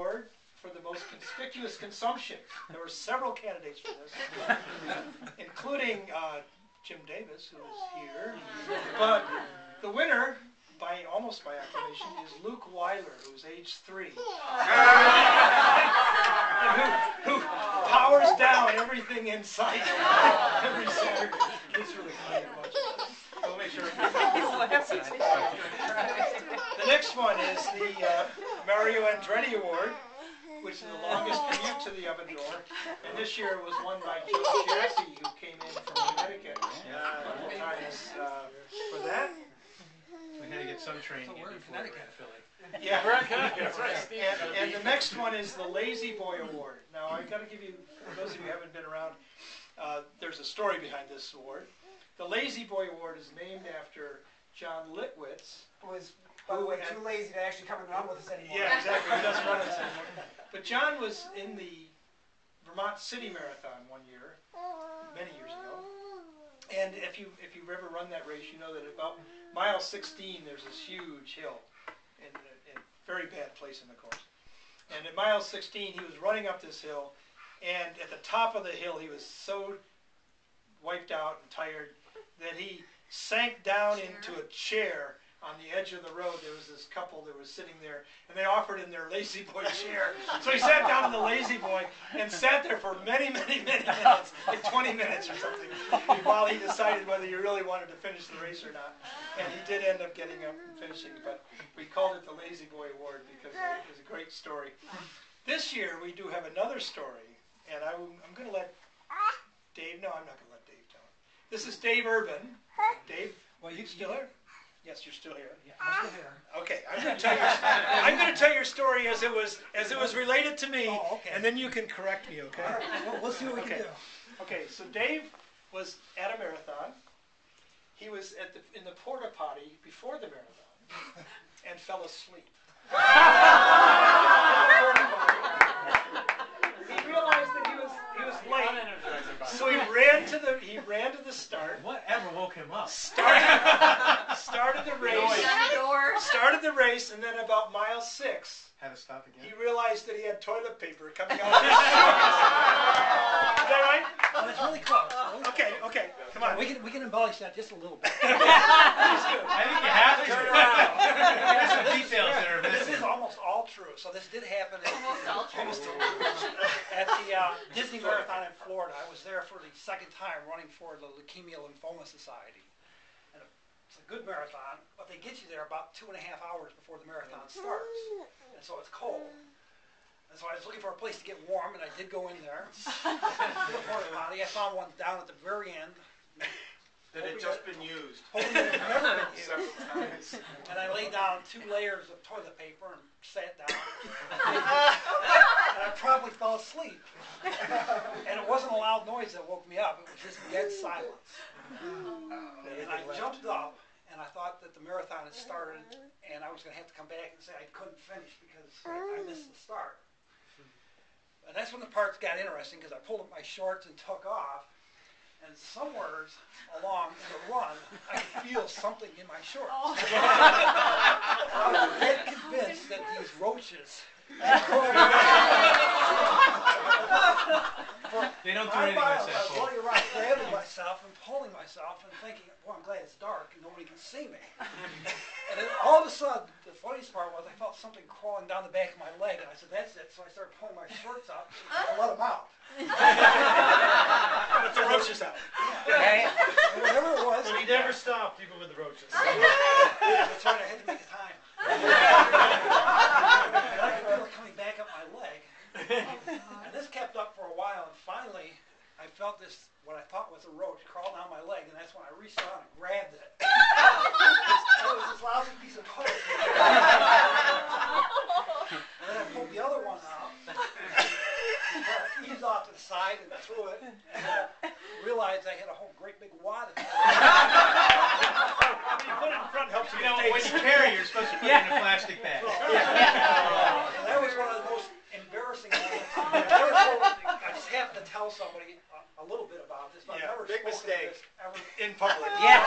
Award for the most conspicuous consumption. There were several candidates for this, including Jim Davis, who is here. But the winner, almost by acclamation, is Luke Weiler, who's age 3. who powers down everything in sight every Saturday. It's really funny to watch. We'll make sure. The next one is the Mario Andretti Award, which is the longest commute to the oven door. And this year it was won by Joe Jassy, who came in from Connecticut multiple times for that. We had to get some training. So we're in Connecticut, Philly. Yeah, that's right. And the next one is the Lazy Boy Award. Now I've got to give you, for those of you who haven't been around, there's a story behind this award. The Lazy Boy Award is named after John Litwitz, Who is, by the way, too lazy to actually come and run with us anymore. Yeah, exactly. He doesn't run us anymore. But John was in the Vermont City Marathon one year, many years ago. And if you've ever run that race, you know that at about mile 16, there's this huge hill, and a very bad place in the course. And at mile 16, he was running up this hill, and at the top of the hill, he was so wiped out and tired that he sank down into a chair on the edge of the road. There was this couple that was sitting there, and they offered him their Lazy Boy chair. So he sat down in the Lazy Boy and sat there for many, many, many minutes, like 20 minutes or something, while he decided whether he really wanted to finish the race or not. And he did end up getting up and finishing, but we called it the Lazy Boy Award because it was a great story. This year we do have another story, and I'm going to let Dave, no, I'm not going to let Dave tell it. This is Dave Urban. Dave, Well, you still here? Yes, you're still here. Yeah, I'm still here. Okay, I'm going to tell your story as it was related to me, okay. and then you can correct me, okay? All right, well, we'll see what we can do. Okay, so Dave was at a marathon. He was in the porta potty before the marathon and fell asleep. He realized that he was late, so he ran to the start. Whatever woke him up? Started the race. Started the race, and then about mile 6. Had to stop again. He realized that he had toilet paper coming out of his shorts. Is that right? Well, it's really close. Okay, come on. We can embellish that just a little bit. I think you have to. There's some details that are This missing. is almost all true. So this did happen at the Disney Marathon in Florida. I was there for the second time running for the Leukemia Lymphoma Society. And it's a good marathon, but they get you there about 2.5 hours before the marathon starts. And so it's cold. And so I was looking for a place to get warm, and I did go in there. To the porta potty. I found one down at the very end. That had just been used. Hoping that it had never been used. Several times. And I laid down 2 layers of toilet paper and sat down. And I probably fell asleep. And it wasn't a loud noise that woke me up. It was just dead silence. And I jumped up, and I thought that the marathon had started, and I was going to have to come back and say I couldn't finish because I missed the start. And that's when the parts got interesting, because I pulled up my shorts and took off. And somewhere along the run, I could feel something in my shorts. I was dead convinced that these roaches They don't do anything I like that. was running around grabbing myself and pulling myself and thinking, boy, I'm glad it's dark and nobody can see me. And then all of a sudden, the funniest part was I felt something crawling down the back of my leg, and I said, that's it. So I started pulling my shorts up and I let them out. Let the roaches out. Okay. Whatever it was. So he never stopped, even with the roaches. That's right, I had to make a time. And I could feel it coming back up my leg. And this kept up for a while, and finally I felt this, what I thought was a roach, crawl down my leg, and that's when I reached out and grabbed it. It was this lousy piece of toilet paper. And then I pulled the other one out, eased off to the side and threw it, and I realized I had a whole great big wad of it. When you put it in front, it helps you get When you carry, you're supposed to put it in a plastic bag. And that was one of the most embarrassing moments. I just happened to tell somebody a little bit about this, but I've never big spoken mistake. of this ever in public. Yeah.